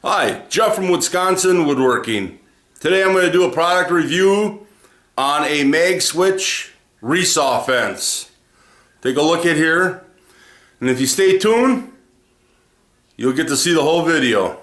Hi, Jeff from Woodsconsin Woodworking. Today I'm going to do a product review on a Mag Switch Resaw Fence. Take a look at here, and if you stay tuned, you'll get to see the whole video.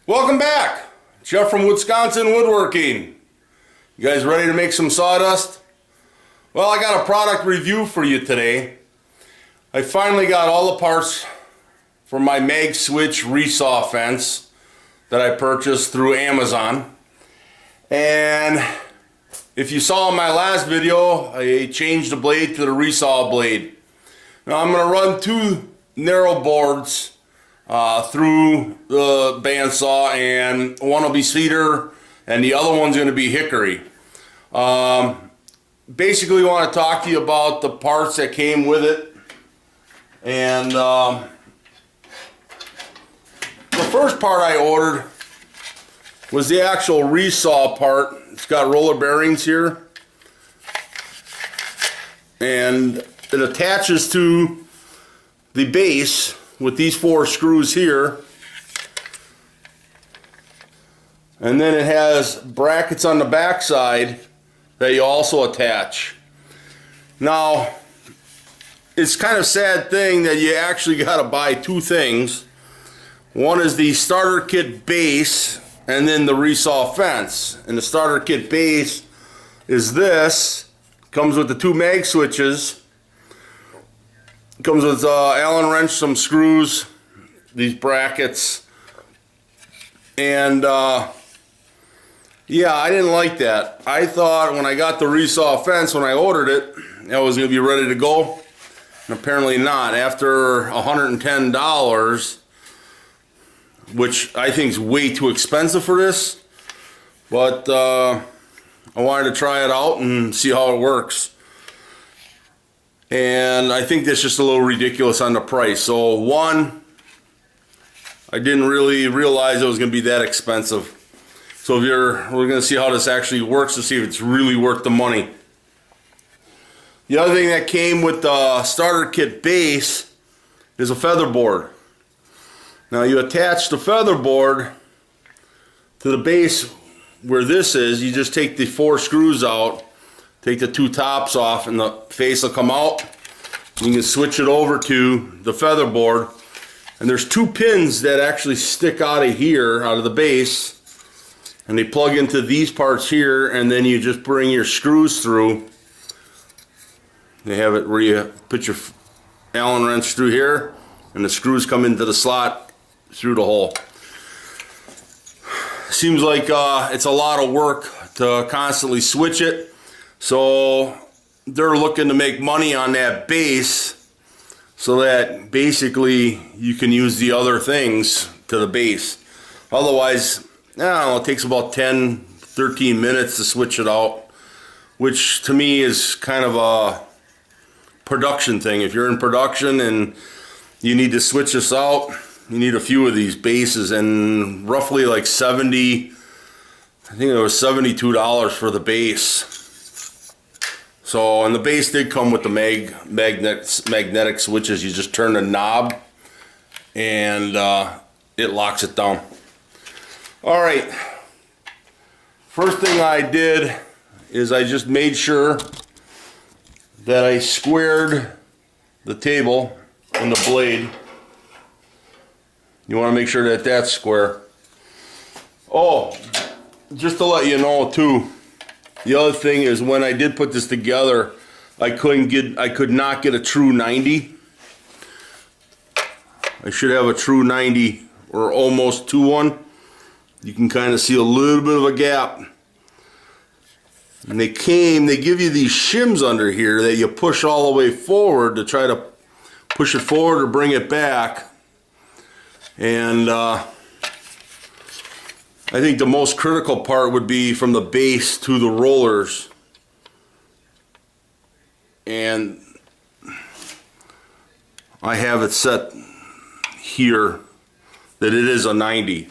Welcome back, Jeff from Woodsconsin Woodworking. You guys ready to make some sawdust? Well, I got a product review for you today. I finally got all the parts for my Mag Switch Resaw Fence that I purchased through Amazon. And if you saw in my last video, I changed the blade to the Resaw blade. Now I'm going to run two narrow boards through the bandsaw, and one will be cedar and the other one's going to be hickory. Basically want to talk to you about the parts that came with it. And the first part I ordered was the actual resaw part. It's got roller bearings here, and it attaches to the base with these four screws here, and then it has brackets on the back side that you also attach. Now, it's kind of a sad thing that you actually got to buy two things. One is the starter kit base, and then the resaw fence. And the starter kit base is this. Comes with the two mag switches. Comes with Allen wrench, some screws, these brackets, and yeah, I didn't like that. I thought when I got the resaw fence, when I ordered it, that was going to be ready to go, and apparently not. After $110, which I think is way too expensive for this, but I wanted to try it out and see how it works. And I think that's just a little ridiculous on the price. So one, I didn't really realize it was going to be that expensive. So we're going to see how this actually works to see if it's really worth the money. The other thing that came with the starter kit base is a feather board. Now you attach the feather board to the base where this is. You just take the four screws out, take the two tops off, and the face will come out. You can switch it over to the feather board, and there's two pins that actually stick out of here, out of the base, and they plug into these parts here, and then you just bring your screws through. They have it where you put your Allen wrench through here, and the screws come into the slot through the hole. Seems like it's a lot of work to constantly switch it. So they're looking to make money on that base so that basically you can use the other things to the base. Otherwise, I don't know, it takes about 10-13 minutes to switch it out, which to me is kind of a production thing. If you're in production and you need to switch this out, you need a few of these bases, and roughly like I think it was $72 for the base. So, and the base did come with the magnetic switches. You just turn the knob and it locks it down. All right, first thing I did is I just made sure that I squared the table and the blade. You want to make sure that that's square. Oh, just to let you know too, the other thing is when I did put this together, I could not get a true 90. I should have a true 90 or almost to one. You can kind of see a little bit of a gap. And they give you these shims under here that you push all the way forward to try to push it forward or bring it back. And I think the most critical part would be from the base to the rollers. And I have it set here that it is a 90.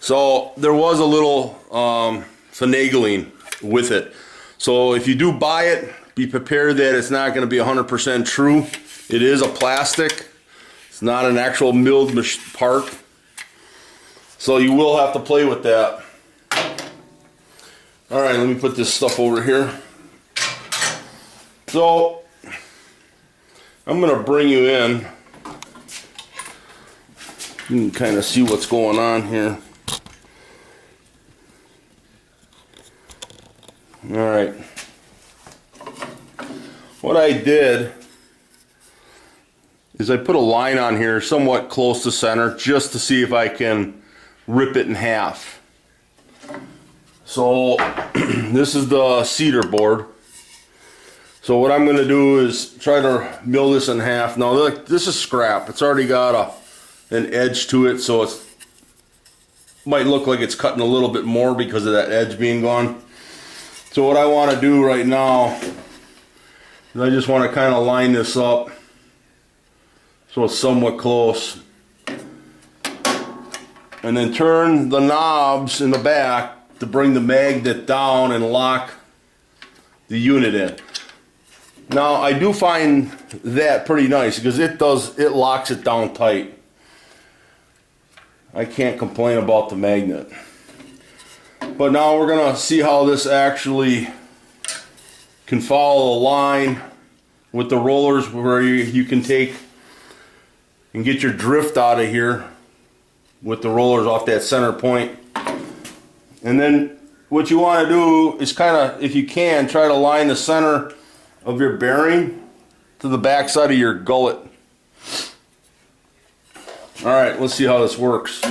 So there was a little finagling with it. So if you do buy it, be prepared that it's not going to be 100% true. It is a plastic. It's not an actual milled part. So you will have to play with that. All right, let me put this stuff over here. So I'm going to bring you in. You can kind of see what's going on here. All right. What I did is I put a line on here somewhat close to center just to see if I can rip it in half. So this is the cedar board. So what I'm going to do is try to mill this in half. Now this is scrap. It's already got an edge to it, so it might look like it's cutting a little bit more because of that edge being gone. So what I want to do right now is I just want to kind of line this up so it's somewhat close. And then turn the knobs in the back to bring the magnet down and lock the unit in. Now I do find that pretty nice because it locks it down tight. I can't complain about the magnet. But now we're gonna see how this actually can follow a line with the rollers where you can take and get your drift out of here with the rollers off that center point. And then what you want to do is kind of, if you can, try to line the center of your bearing to the back side of your gullet. All right, let's see how this works.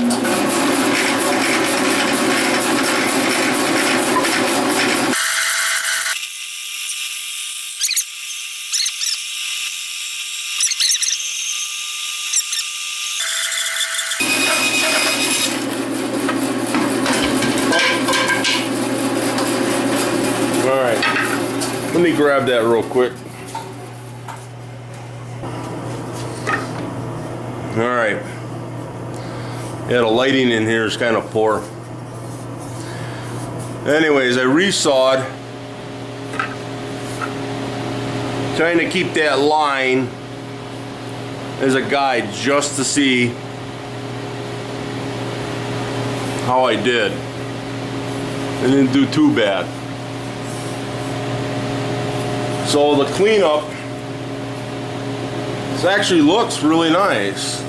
Let me grab that real quick. Alright. Yeah, the lighting in here is kind of poor. Anyways, I resawed, trying to keep that line as a guide just to see how I did. I didn't do too bad. So the cleanup, this actually looks really nice.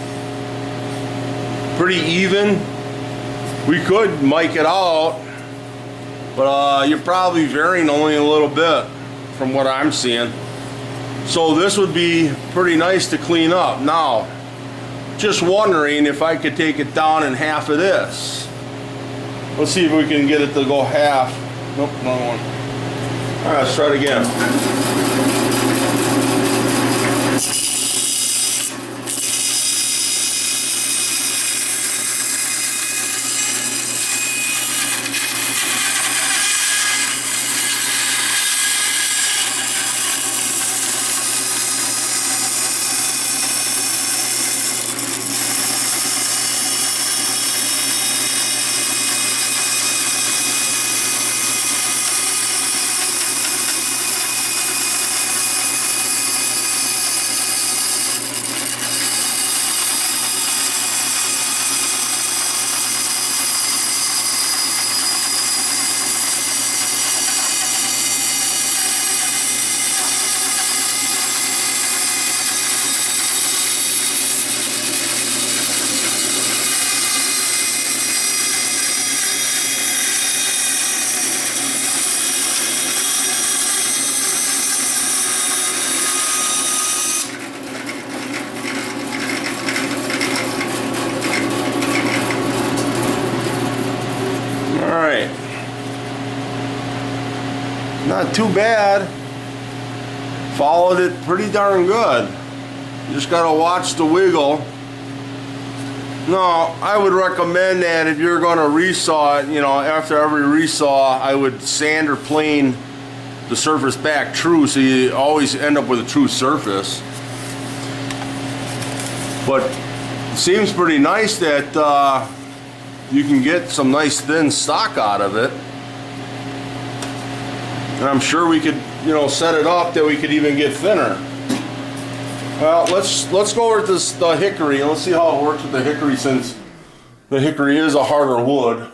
Pretty even. We could mic it out, but you're probably varying only a little bit from what I'm seeing. So this would be pretty nice to clean up. Now, just wondering if I could take it down in half of this. Let's see if we can get it to go half. Nope, wrong one. All right, let's try it again. Not too bad. Followed it pretty darn good. You just gotta watch the wiggle. No, I would recommend that if you're gonna resaw it, you know, after every resaw, I would sand or plane the surface back true, so you always end up with a true surface. But it seems pretty nice that you can get some nice thin stock out of it. And I'm sure we could, you know, set it up that we could even get thinner. Well, let's go over to the hickory and let's see how it works with the hickory, since the hickory is a harder wood.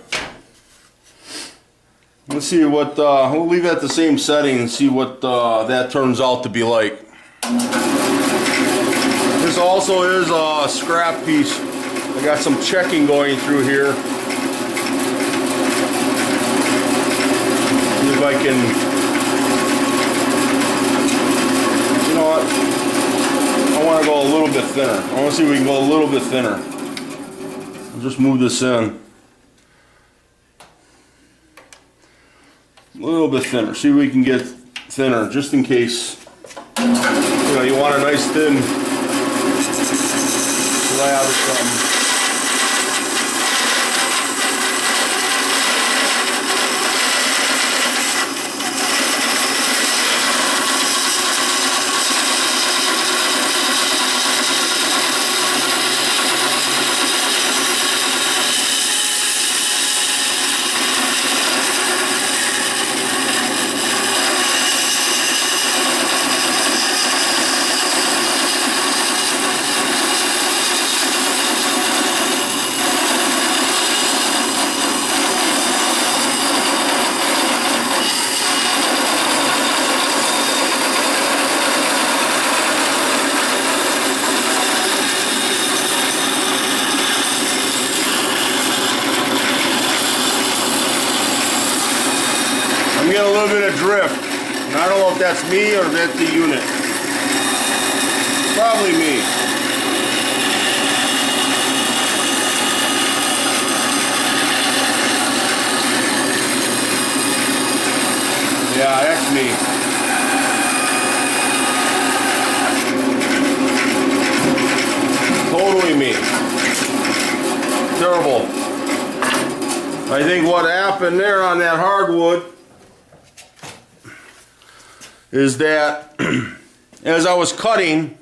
Let's see what, we'll leave it at the same setting and see what that turns out to be like. This also is a scrap piece. I got some checking going through here. See if I can, you know what? I want to go a little bit thinner. I want to see if we can go a little bit thinner. I'll just move this in. A little bit thinner. See if we can get thinner, just in case, you know, you want a nice thin slab or something. I'm getting a little bit of drift. And I don't know if that's me or if that's the unit. Probably me. Yeah, that's me. Totally me. Terrible. I think what happened there on that hardwood is that as I was cutting,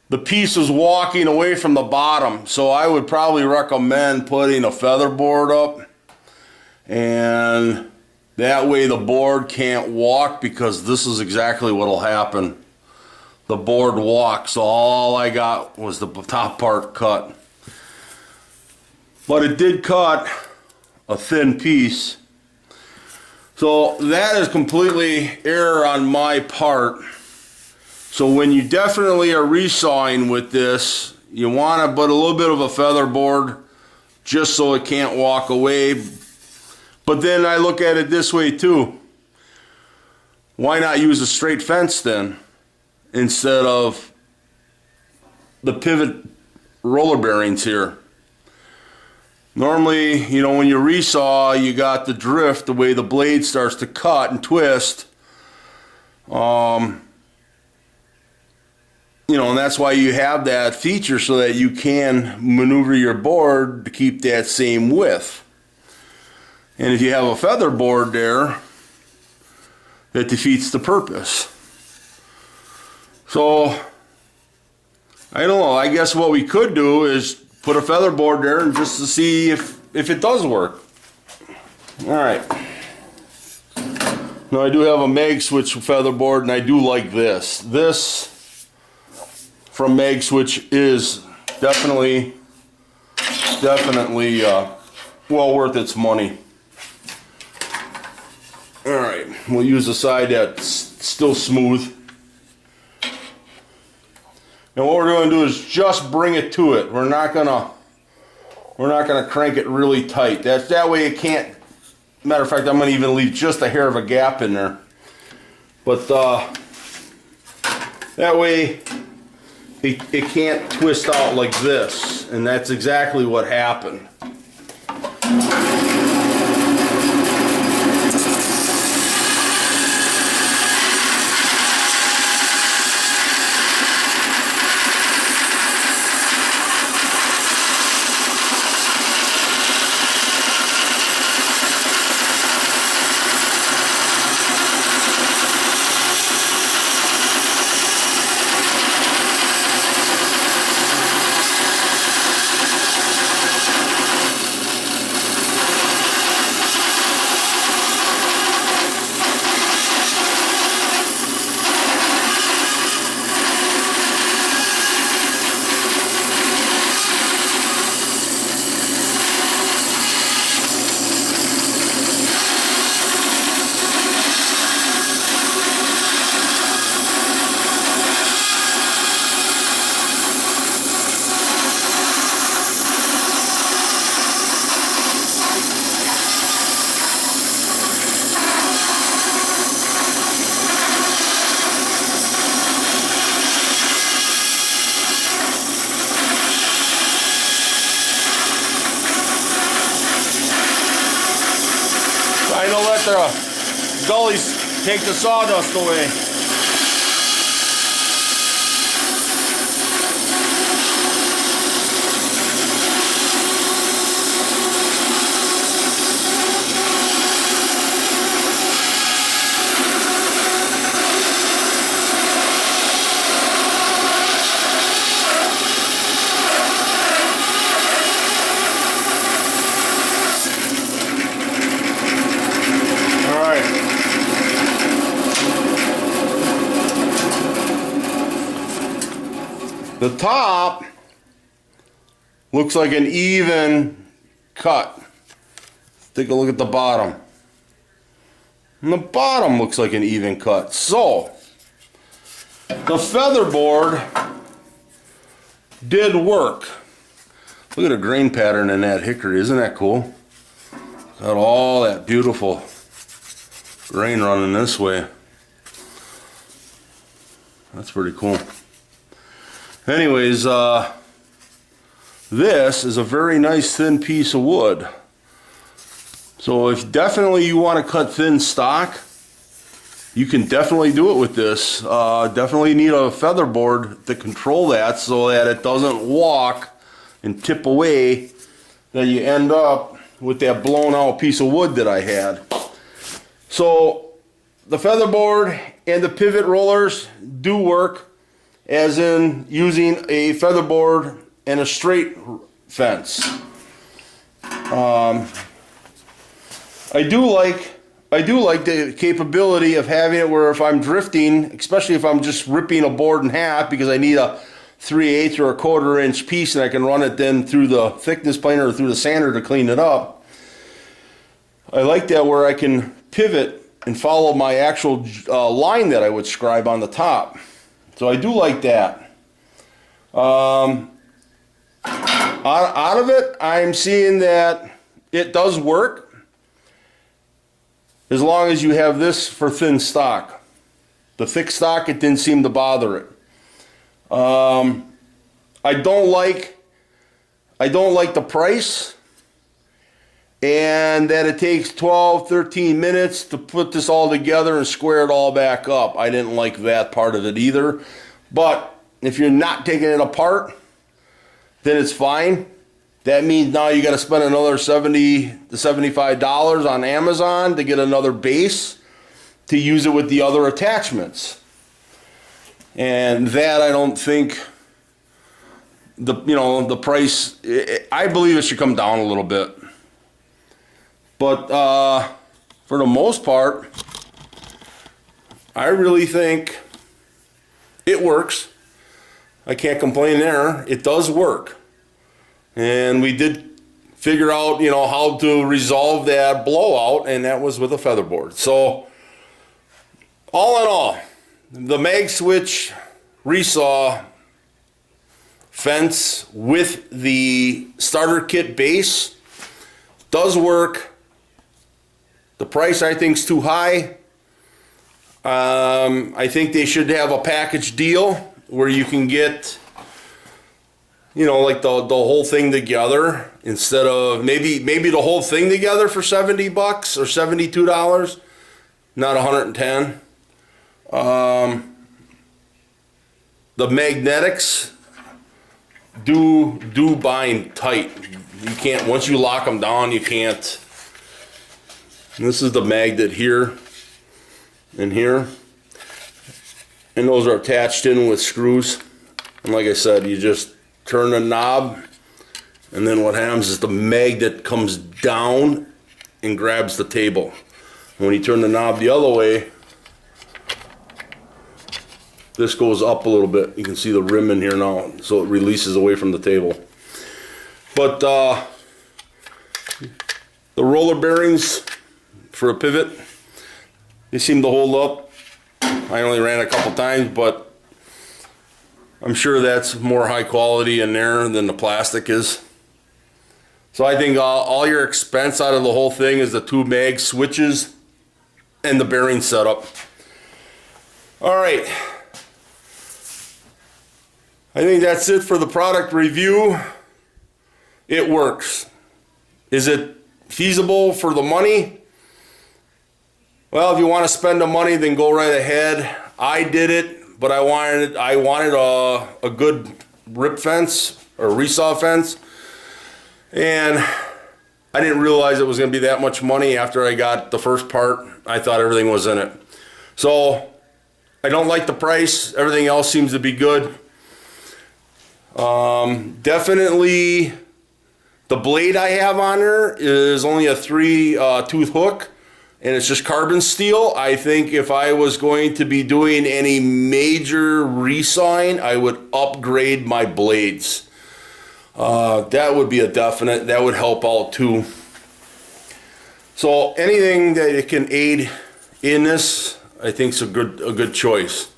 the piece was walking away from the bottom. So I would probably recommend putting a feather board up, and that way the board can't walk, because this is exactly what will happen. The board walks, so all I got was the top part cut. But it did cut a thin piece. So that is completely error on my part. So when you definitely are resawing with this, you want to put a little bit of a feather board just so it can't walk away. But then I look at it this way too. Why not use a straight fence then, instead of the pivot roller bearings here? Normally, you know, when you resaw, you got the drift, the way the blade starts to cut and twist. You know, and that's why you have that feature, so that you can maneuver your board to keep that same width. And if you have a feather board there, that defeats the purpose. So, I don't know, I guess what we could do is put a feather board there and just to see if it does work. Alright. Now I do have a Mag Switch feather board, and I do like this. This from Mag Switch is definitely well worth its money. Alright, we'll use the side that's still smooth. And what we're going to do is just bring it to it. We're not gonna crank it really tight. That way it can't. Matter of fact, I'm going to even leave just a hair of a gap in there. But that way it can't twist out like this, and that's exactly what happened. let the gullies take the sawdust away. The top looks like an even cut. Take a look at the bottom. And the bottom looks like an even cut. So, the featherboard did work. Look at the grain pattern in that hickory. Isn't that cool? Got all that beautiful grain running this way. That's pretty cool. Anyways, this is a very nice thin piece of wood. So if definitely you want to cut thin stock, you can definitely do it with this. Definitely need a featherboard to control that so that it doesn't walk and tip away, that you end up with that blown out piece of wood that I had. So the featherboard and the pivot rollers do work, as in using a featherboard and a straight fence. I do like the capability of having it where if I'm drifting, especially if I'm just ripping a board in half because I need a 3/8 or a 1/4 inch piece and I can run it then through the thickness planer or through the sander to clean it up. I like that where I can pivot and follow my actual line that I would scribe on the top. So I do like that. Out of it, I'm seeing that it does work as long as you have this for thin stock. The thick stock, it didn't seem to bother it. I don't like the price, and that it takes 12-13 minutes to put this all together and square it all back up. I didn't like that part of it either. But if you're not taking it apart, then it's fine. That means now you got to spend another $70 to $75 on Amazon to get another base to use it with the other attachments. And that, I don't think the price, I believe it should come down a little bit. But for the most part, I really think it works. I can't complain there. It does work. And we did figure out, how to resolve that blowout, and that was with a featherboard. So, all in all, the Mag Switch Resaw Fence with the starter kit base does work. The price, I think, is too high. I think they should have a package deal where you can get, like the whole thing together instead of maybe the whole thing together for $70 or $72, not $110. The magnetics do bind tight. You can't, once you lock them down, you can't. And this is the magnet here and here, and those are attached in with screws. And like I said, you just turn the knob, and then what happens is the magnet comes down and grabs the table. When you turn the knob the other way, this goes up a little bit. You can see the rim in here now, so it releases away from the table. But the roller bearings for a pivot, they seem to hold up. I only ran a couple times, but I'm sure that's more high quality in there than the plastic is. So I think all your expense out of the whole thing is the 2 mag switches and the bearing setup. All right. I think that's it for the product review. It works. Is it feasible for the money? Well, if you want to spend the money, then go right ahead. I did it, but I wanted a good rip fence or resaw fence, and I didn't realize it was going to be that much money after I got the first part. I thought everything was in it. So I don't like the price. Everything else seems to be good. Definitely the blade I have on there is only a 3-tooth hook, and it's just carbon steel. I think if I was going to be doing any major resawing, I would upgrade my blades. That would be a definite. That would help out too. So anything that it can aid in this, I think is a good choice.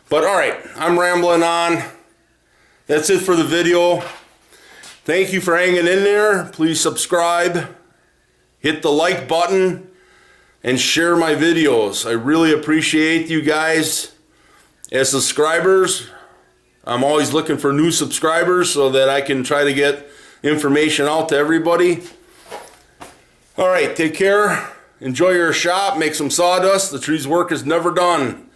But all right, I'm rambling on. That's it for the video. Thank you for hanging in there. Please subscribe, hit the like button, and share my videos. I really appreciate you guys as subscribers. I'm always looking for new subscribers so that I can try to get information out to everybody. All right, take care. Enjoy your shop. Make some sawdust. The tree's work is never done.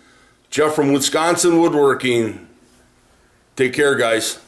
Jeff from Woodsconsin Woodworking. Take care, guys.